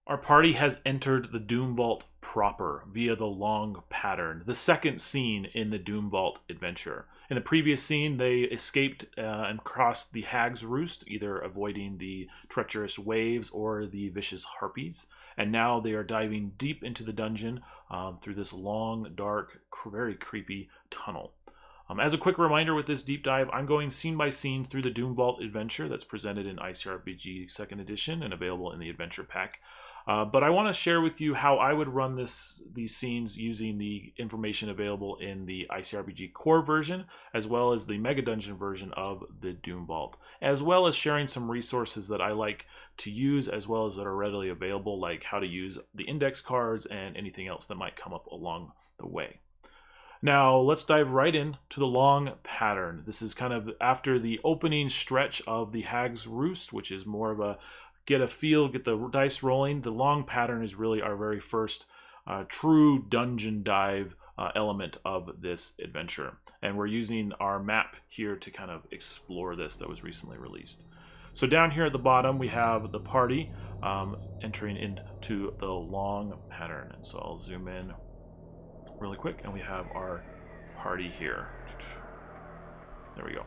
Our party has entered the Doomvault proper via the long pattern, the second scene in the Doomvault adventure. In the previous scene, they escaped and crossed the Hag's Roost, either avoiding the treacherous waves or the vicious harpies. And now they are diving deep into the dungeon through this long, dark, very creepy tunnel. As a quick reminder with this deep dive, I'm going scene by scene through the Doomvault adventure that's presented in ICRPG 2nd edition and available in the adventure pack. But I want to share with you how I would run these scenes using the information available in the ICRPG core version, as well as the Mega Dungeon version of the Doomvault, as well as sharing some resources that I like to use, as well as that are readily available, like how to use the index cards and anything else that might come up along the way. Now, let's dive right in to the long pattern. This is kind of after the opening stretch of the Hag's Roost, which is more of a get a feel, get the dice rolling. The long pattern is really our very first true dungeon dive element of this adventure. And we're using our map here to kind of explore this that was recently released. So down here at the bottom, we have the party entering into the long pattern. And so I'll zoom in really quick, and we have our party here. There we go.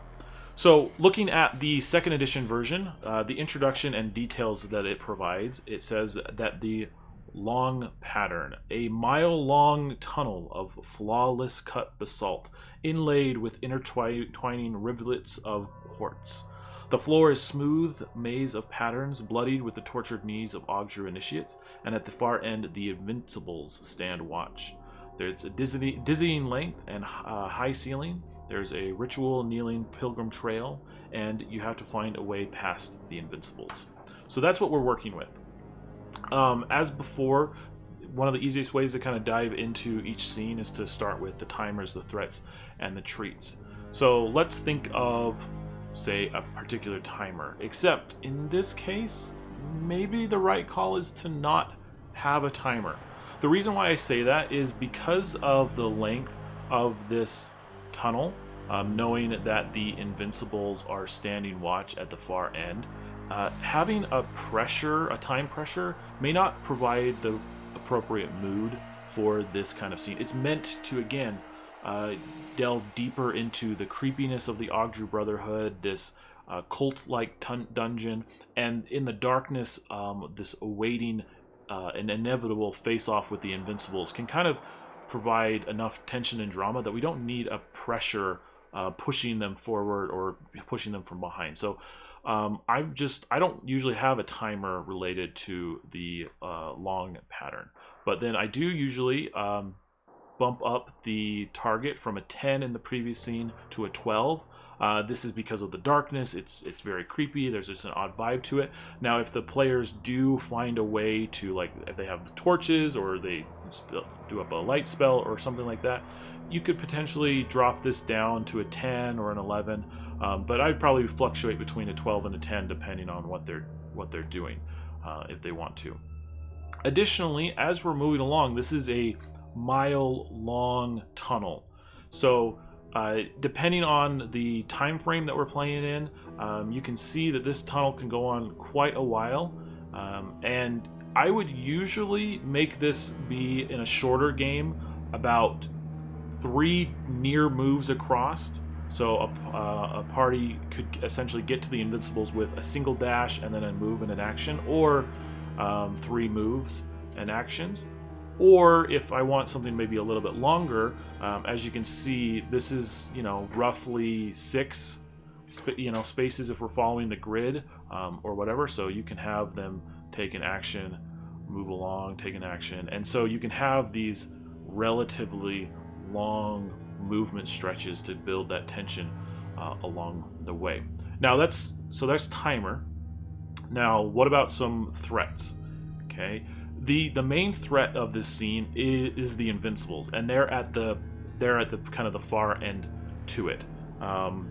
So looking at the 2nd edition version, the introduction and details that it provides, it says that the long pattern, a mile-long tunnel of flawless cut basalt, inlaid with intertwining rivulets of quartz. The floor is smooth maze of patterns, bloodied with the tortured knees of Ogdru initiates, and at the far end, the Invincibles stand watch. There's a dizzying length and high ceiling. There's a ritual kneeling pilgrim trail, and you have to find a way past the Invincibles. So that's what we're working with. As before, one of the easiest ways to kind of dive into each scene is to start with the timers, the threats, and the treats. So let's think of, say, a particular timer, except in this case, maybe the right call is to not have a timer. The reason why I say that is because of the length of this tunnel, knowing that the Invincibles are standing watch at the far end, having a time pressure may not provide the appropriate mood for this kind of scene. It's meant to, again, delve deeper into the creepiness of the Ogdru Brotherhood, this cult-like dungeon, and in the darkness, this awaiting an inevitable face-off with the Invincibles can kind of provide enough tension and drama that we don't need a pressure pushing them forward or pushing them from behind. So I don't usually have a timer related to the long pattern, but then I do usually bump up the target from a 10 in the previous scene to a 12. This is because of the darkness. It's very creepy. There's just an odd vibe to it. Now, if the players do find a way to, like, if they have torches or they do up a light spell or something like that, you could potentially drop this down to a 10 or an 11. But I'd probably fluctuate between a 12 and a 10 depending on what they're doing, if they want to. Additionally, as we're moving along, this is a mile-long tunnel. So depending on the time frame that we're playing in, you can see that this tunnel can go on quite a while, and I would usually make this be in a shorter game, about 3 near moves across. So a party could essentially get to the Invincibles with a single dash and then a move and an action, or 3 moves and actions. Or if I want something maybe a little bit longer, as you can see, this is, roughly 6 spaces if we're following the grid, or whatever. So you can have them take an action, move along, take an action, and so you can have these relatively long movement stretches to build that tension along the way. Now that's timer. Now what about some threats? Okay. The main threat of this scene is the Invincibles, and they're at the kind of the far end to it.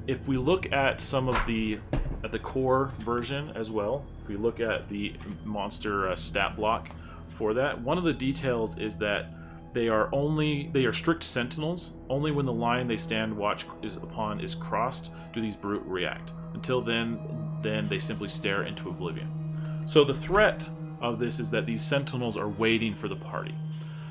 If we look at some of at the core version as well, if we look at the monster stat block for that, one of the details is that they are strict sentinels. Only when the line they stand watch is crossed do these brute react. Until then they simply stare into oblivion. So the threat of this is that these sentinels are waiting for the party.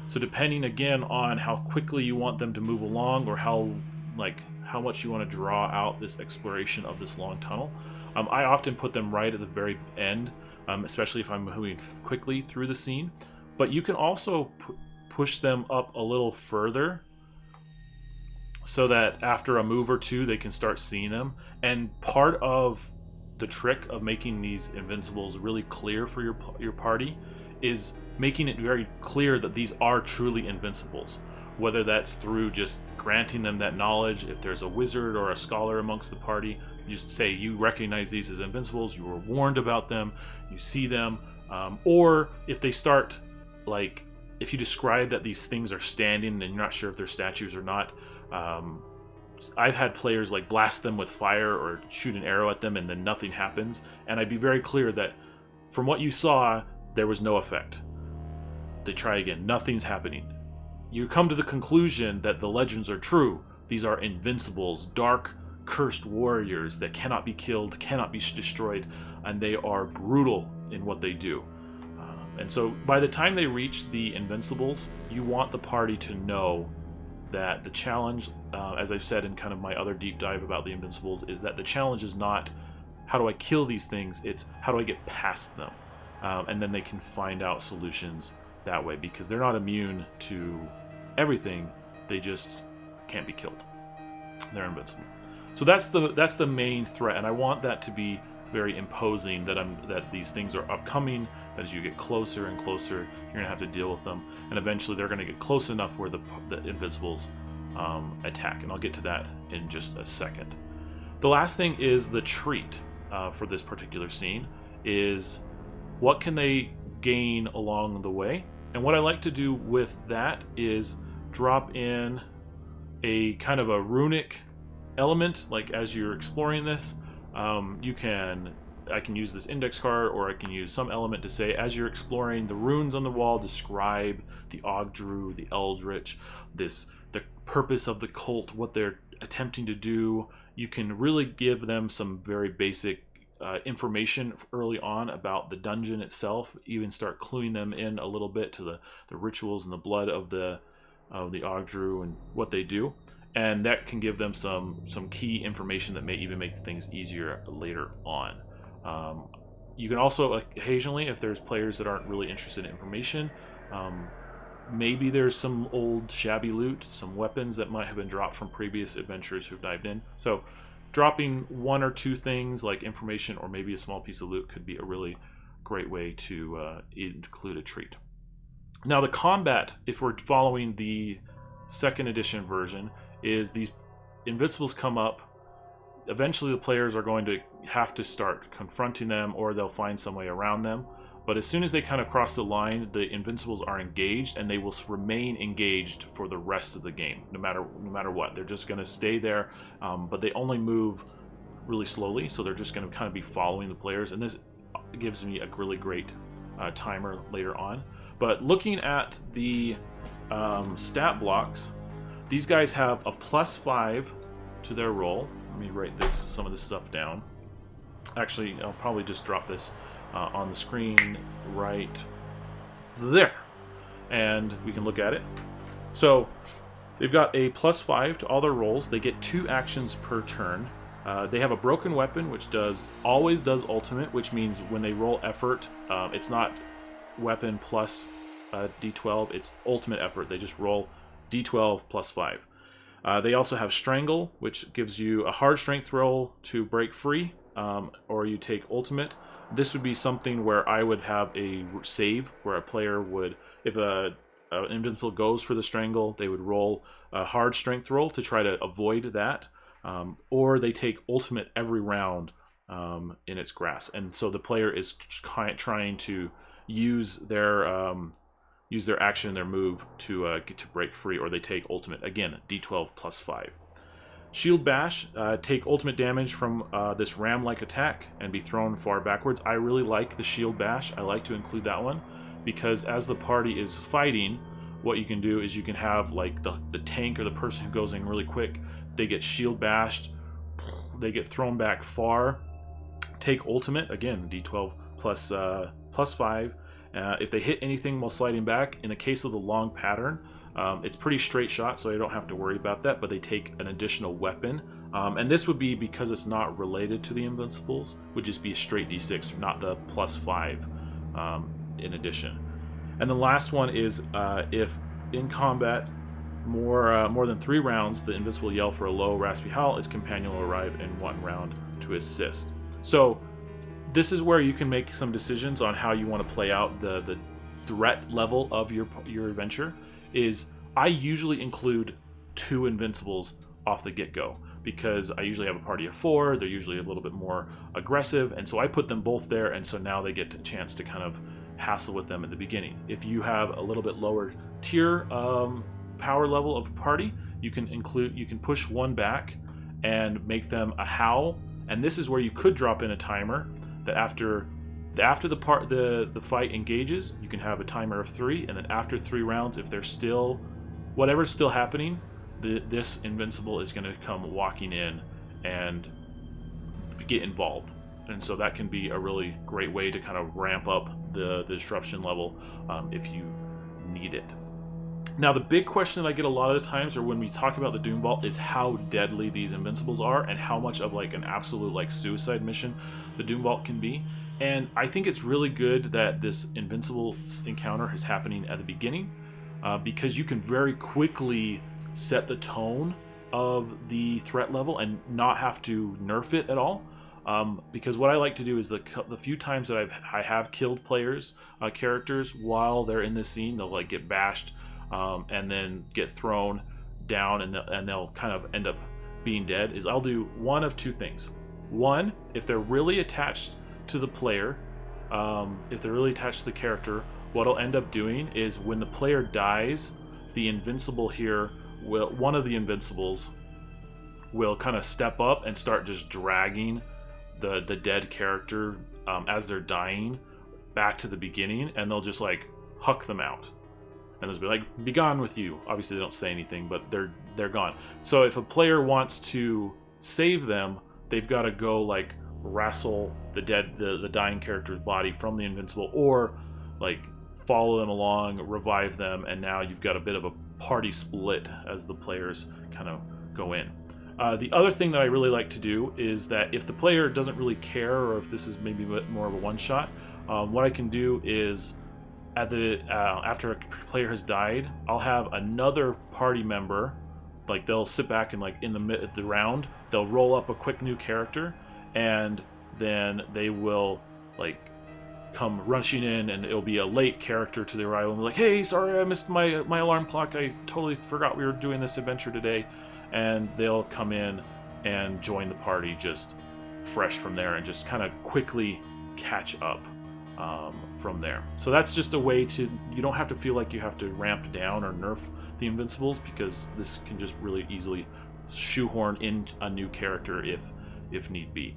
So depending again on how quickly you want them to move along, or how much you want to draw out this exploration of this long tunnel, I often put them right at the very end, especially if I'm moving quickly through the scene. But you can also push them up a little further, so that after a move or two they can start seeing them. And part of the trick of making these invincibles really clear for your party is making it very clear that these are truly invincibles, whether that's through just granting them that knowledge. If there's a wizard or a scholar amongst the party, you just say you recognize these as invincibles, you were warned about them, you see them, or if they start, like, if you describe that these things are standing and you're not sure if they're statues or not, I've had players like blast them with fire or shoot an arrow at them and then nothing happens, and I'd be very clear that from what you saw, there was no effect. They try again, nothing's happening. You come to the conclusion that the legends are true. These are invincibles, dark, cursed warriors that cannot be killed, cannot be destroyed, and they are brutal in what they do. And so by the time they reach the invincibles, you want the party to know that the challenge, as I've said in kind of my other deep dive about the invincibles, is that the challenge is not how do I kill these things, it's how do I get past them. And then they can find out solutions that way, because they're not immune to everything, they just can't be killed. They're invincible. So that's the main threat, and I want that to be very imposing, that these things are upcoming, that as you get closer and closer, you're going to have to deal with them, and eventually they're going to get close enough where the invincibles attack, and I'll get to that in just a second. The last thing is the treat for this particular scene is what can they gain along the way. And what I like to do with that is drop in a kind of a runic element, like as you're exploring this. I can use this index card, or I can use some element to say, as you're exploring, the runes on the wall describe the Ogdru, the Eldritch, the purpose of the cult, what they're attempting to do. You can really give them some very basic information early on about the dungeon itself, even start cluing them in a little bit to the rituals and the blood of the Ogdru and what they do. And that can give them some key information that may even make things easier later on. You can also occasionally, if there's players that aren't really interested in information, maybe there's some old shabby loot, some weapons that might have been dropped from previous adventurers who've dived in. So dropping one or two things like information or maybe a small piece of loot could be a really great way to include a treat. Now the combat, if we're following the second edition version, is these invincibles come up. Eventually the players are going to have to start confronting them, or they'll find some way around them. But as soon as they kind of cross the line, the invincibles are engaged, and they will remain engaged for the rest of the game, no matter what. They're just going to stay there, but they only move really slowly, so they're just going to kind of be following the players. And this gives me a really great timer later on. But looking at the stat blocks, these guys have a +5 to their roll. Let me write some of this stuff down. Actually, I'll probably just drop this on the screen right there, and we can look at it. So they've got a +5 to all their rolls. They get 2 actions per turn. They have a broken weapon, which always does ultimate, which means when they roll effort, it's not weapon plus d12, it's ultimate effort. They just roll d12 +5. They also have Strangle, which gives you a hard strength roll to break free, or you take ultimate. This would be something where I would have a save, where a player would, if an invincible goes for the Strangle, they would roll a hard strength roll to try to avoid that, or they take ultimate every round in its grasp. And so the player is trying to use their action, their move to get to break free, or they take ultimate. Again, d12 +5. Shield Bash, take ultimate damage from this ram-like attack and be thrown far backwards. I really like the Shield Bash. I like to include that one because as the party is fighting, what you can do is you can have like the tank or the person who goes in really quick, they get Shield Bashed, they get thrown back far, take ultimate, again, d12 +5, If they hit anything while sliding back, in the case of the long pattern, it's pretty straight shot, so I don't have to worry about that, but they take an additional weapon. And this would be, because it's not related to the Invincibles, would just be a straight D6, not the +5 in addition. And the last one is if in combat more than 3 rounds, the Invincible yell for a low, raspy howl, its companion will arrive in 1 round to assist. So this is where you can make some decisions on how you want to play out the threat level of your adventure. I usually include 2 Invincibles off the get-go, because I usually have a party of 4. They're usually a little bit more aggressive, and so I put them both there, and so now they get a chance to kind of hassle with them at the beginning. If you have a little bit lower tier power level of party, you can push 1 back and make them a howl, and this is where you could drop in a timer that after the fight engages, you can have a timer of 3, and then after 3 rounds, if they're still whatever's still happening, this Invincible is going to come walking in and get involved. And so that can be a really great way to kind of ramp up the disruption level if you need it. Now, the big question that I get a lot of the times, or when we talk about the Doomvault, is how deadly these Invincibles are and how much of like an absolute like suicide mission the Doomvault can be. And I think it's really good that this Invincible encounter is happening at the beginning, because you can very quickly set the tone of the threat level and not have to nerf it at all. Because what I like to do is the few times that I have killed players, characters, while they're in this scene, they'll like get bashed and then get thrown down, and they'll kind of end up being dead, is I'll do one of 2 things. One, if they're really attached to the player, if they're really attached to the character, what I'll end up doing is when the player dies, the Invincible here one of the Invincibles will kind of step up and start just dragging the dead character as they're dying back to the beginning, and they'll just like huck them out and they'll be like, "Be gone with you." Obviously they don't say anything, but they're gone. So if a player wants to save them, they've got to go like wrestle the dying character's body from the Invincible, or like follow them along, revive them, and now you've got a bit of a party split as the players kind of go in. The other thing that I really like to do is that if the player doesn't really care, or if this is maybe more of a one-shot, what I can do is after a player has died, I'll have another party member, like they'll sit back and like in the round, they'll roll up a quick new character, and then they will like come rushing in, and it'll be a late character to the arrival, and be like, "Hey, sorry I missed my alarm clock. I totally forgot we were doing this adventure today." And they'll come in and join the party just fresh from there, and just kind of quickly catch up from there. So that's just a way you don't have to feel like you have to ramp down or nerf the Invincibles, because this can just really easily shoehorn in a new character if need be.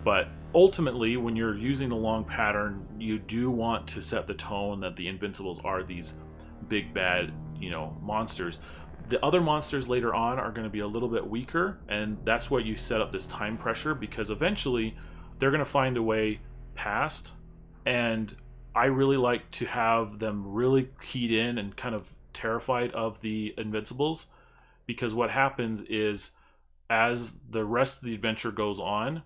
But ultimately, when you're using the long pattern, you do want to set the tone that the Invincibles are these big bad, monsters. The other monsters later on are going to be a little bit weaker, and that's what you set up this time pressure, because eventually they're going to find a way past, and I really like to have them really keyed in and kind of terrified of the Invincibles, because what happens is as the rest of the adventure goes on,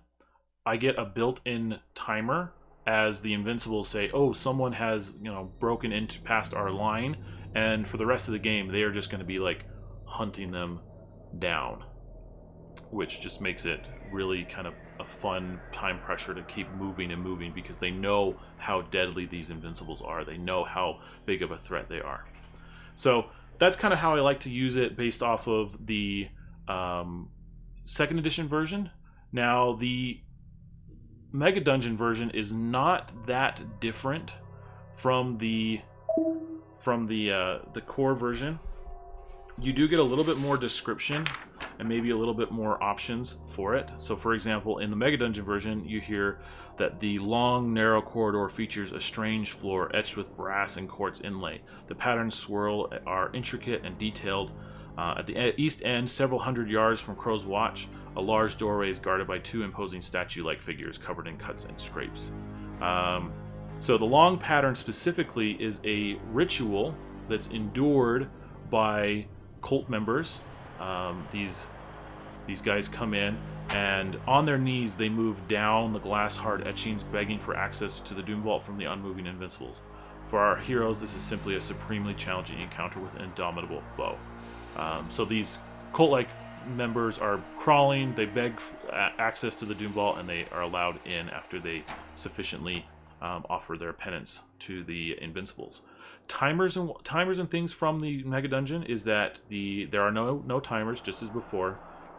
I get a built-in timer as the Invincibles say, "Oh, someone has, broken into past our line," and for the rest of the game, they are just going to be like hunting them down, which just makes it really kind of a fun time pressure to keep moving and moving, because they know how deadly these Invincibles are. They know how big of a threat they are. So that's kind of how I like to use it, based off of the 2nd edition version. Now, the Mega Dungeon version is not that different from the core version. You do get a little bit more description and maybe a little bit more options for it. So for example, in the Mega Dungeon version, you hear that the long, narrow corridor features a strange floor etched with brass and quartz inlay. The patterns swirl are intricate and detailed. At the east end, several hundred yards from Crow's Watch, a large doorway is guarded by 2 imposing statue-like figures covered in cuts and scrapes. So the long pattern specifically is a ritual that's endured by cult members. These guys come in, and on their knees they move down the glass hard etchings, begging for access to the Doomvault from the unmoving Invincibles. For our heroes, this is simply a supremely challenging encounter with an indomitable foe. So these cult-like members are crawling, they beg access to the Doomvault, and they are allowed in after they sufficiently offer their penance to the Invincibles. Timers and things from the Mega Dungeon is that there are no timers, just as before.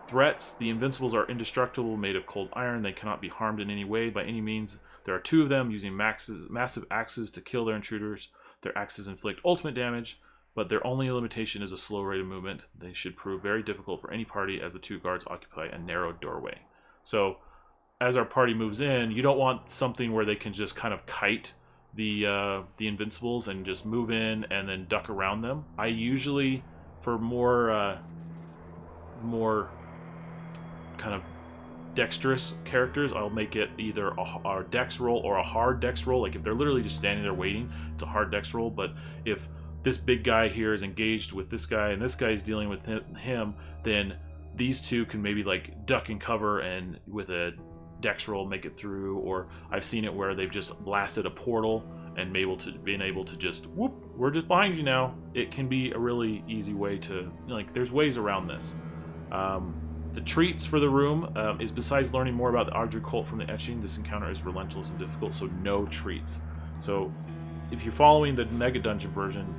Threats: the Invincibles are indestructible, made of cold iron. They cannot be harmed in any way by any means. There are 2 of them using massive axes to kill their intruders. Their axes inflict ultimate damage, but their only limitation is a slow rate of movement. They should prove very difficult for any party, as the 2 guards occupy a narrow doorway. So as our party moves in, you don't want something where they can just kind of kite the Invincibles and just move in and then duck around them. I usually, for more kind of dexterous characters, I'll make it either a dex roll or a hard dex roll. Like if they're literally just standing there waiting, it's a hard dex roll. But if this big guy here is engaged with this guy and this guy is dealing with him, then these 2 can maybe like duck and cover and with a dex roll make it through. Or I've seen it where they've just blasted a portal and been able to just whoop, we're just behind you now. It can be a really easy way to, like, there's ways around this. The treats for the room is, besides learning more about the Ogdru cult from the etching, this encounter is relentless and difficult, so no treats. So if you're following the Mega Dungeon version,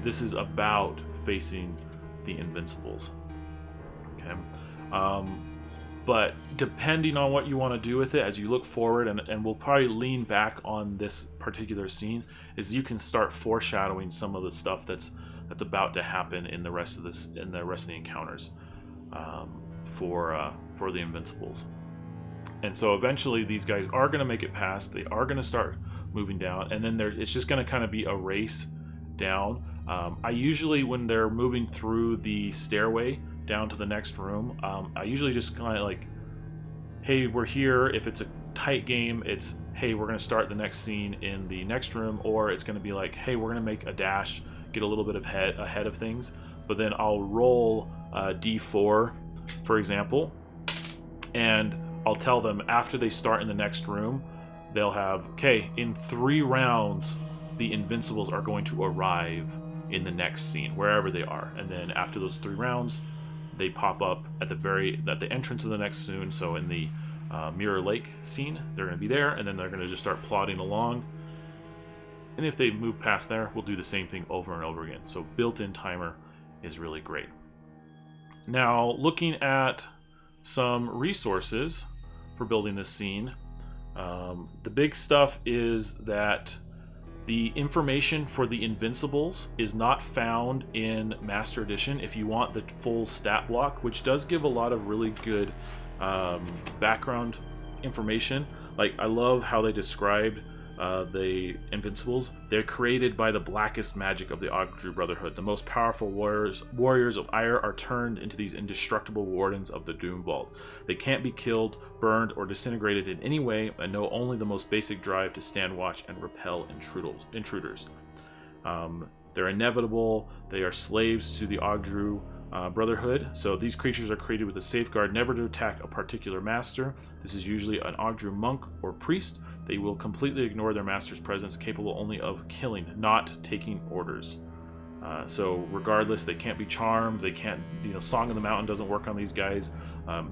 this is about facing the Invincibles. Okay. But depending on what you want to do with it, as you look forward, and we'll probably lean back on this particular scene, is you can start foreshadowing some of the stuff that's about to happen in the rest of the encounters for the Invincibles. And so eventually these guys are going to make it past. They are going to start moving down, and then it's just going to kind of be a race down. I usually, when they're moving through the stairway down to the next room, I usually just kind of like, hey, we're here. If it's a tight game, it's, hey, we're going to start the next scene in the next room, or it's going to be like, hey, we're going to make a dash, get a little bit ahead of things. But then I'll roll D4, for example, and I'll tell them after they start in the next room, they'll have, okay, in 3 rounds, the Invincibles are going to arrive in the next scene, wherever they are. And then after those 3 rounds, they pop up at the entrance of the next scene. So in the Mirror Lake scene, they're going to be there, and then they're going to just start plodding along. And if they move past there, we'll do the same thing over and over again. So built-in timer is really great. Now, looking at some resources for building this scene, the big stuff is that the information for the Invincibles is not found in Master Edition. If you want the full stat block, which does give a lot of really good background information. Like, I love how they described the Invincibles. They're created by the blackest magic of the Ogdru Brotherhood. The most powerful warriors of Ire are turned into these indestructible wardens of the Doomvault. They can't be killed, burned, or disintegrated in any way, and know only the most basic drive to stand watch and repel intruders. They're inevitable. They are slaves to the Ogdru Brotherhood. So these creatures are created with a safeguard never to attack a particular master. This is usually an Ogdru monk or priest. They will completely ignore their master's presence, capable only of killing, not taking orders. So regardless, they can't be charmed. They can't, Song of the Mountain doesn't work on these guys.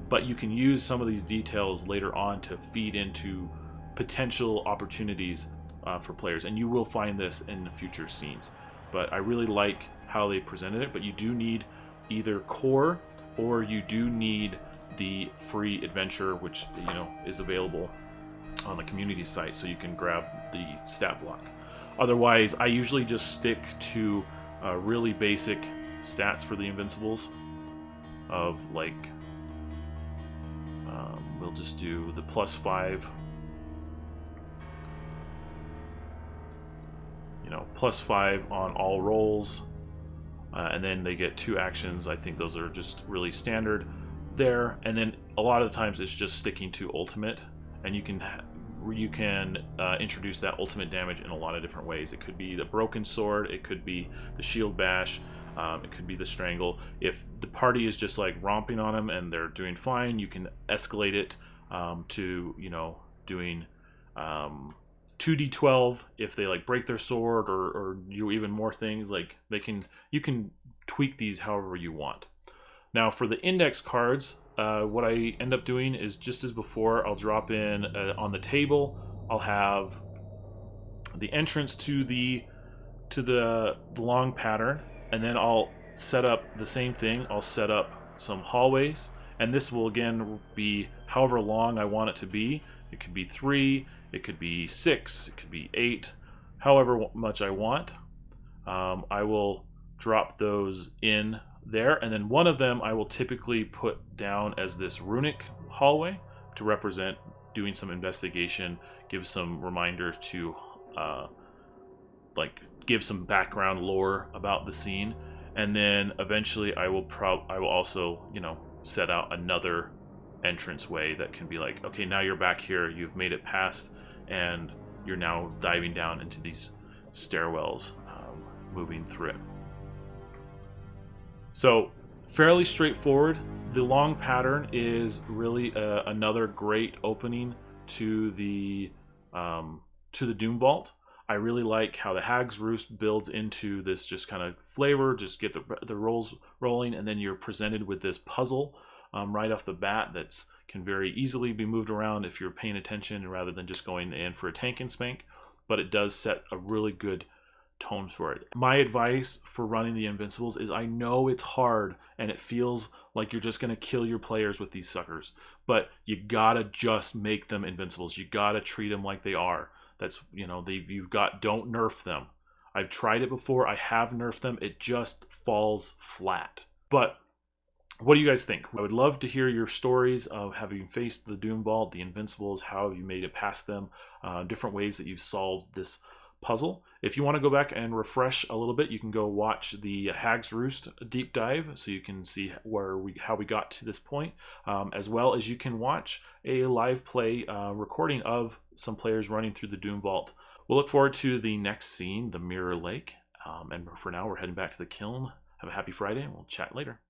But you can use some of these details later on to feed into potential opportunities for players. And you will find this in future scenes. But I really like how they presented it. But you do need either core, or you do need the free adventure, which is available on the community site, so you can grab the stat block. Otherwise, I usually just stick to really basic stats for the Invincibles of, like, we'll just do the +5, +5 on all rolls, and then they get 2 actions. I think those are just really standard there. And then a lot of the times it's just sticking to ultimate, and you can you can introduce that ultimate damage in a lot of different ways. It could be the broken sword, it could be the shield bash, it could be the strangle. If the party is just like romping on them and they're doing fine, you can escalate it to, you know, doing 2d12 if they like break their sword, or do even more things. Like you can tweak these however you want. Now for the index cards, what I end up doing is just as before. I'll drop in on the table. I'll have the entrance to the long pattern, and then I'll set up the same thing. I'll set up some hallways, and this will again be however long I want it to be. It could be 3, it could be 6, it could be 8, however much I want. I will drop those in there, and then one of them I will typically put down as this runic hallway to represent doing some investigation, give some reminders to like give some background lore about the scene. And then eventually I will also, you know, set out another entrance way that can be like, okay, now you're back here, you've made it past, and you're now diving down into these stairwells, moving through it. So fairly straightforward. The long pattern is really another great opening to the Doomvault. I really like how the Hag's Roost builds into this just kind of flavor, just get the rolls rolling, and then you're presented with this puzzle right off the bat that can very easily be moved around if you're paying attention rather than just going in for a tank and spank. But it does set a really good tone for it. My advice for running the Invincibles is, I know it's hard and it feels like you're just going to kill your players with these suckers, but you gotta just make them Invincibles. You gotta treat them like they are. That's, you know, don't nerf them. I've tried it before. I have nerfed them. It just falls flat. But what do you guys think? I would love to hear your stories of having faced the Doomvault, the Invincibles, how you made it past them, different ways that you've solved this puzzle. If you want to go back and refresh a little bit, you can go watch the Hag's Roost deep dive so you can see how we got to this point, as well as you can watch a live play recording of some players running through the Doomvault. We'll look forward to the next scene, the Mirror Lake, and for now we're heading back to the kiln. Have a happy Friday, and we'll chat later.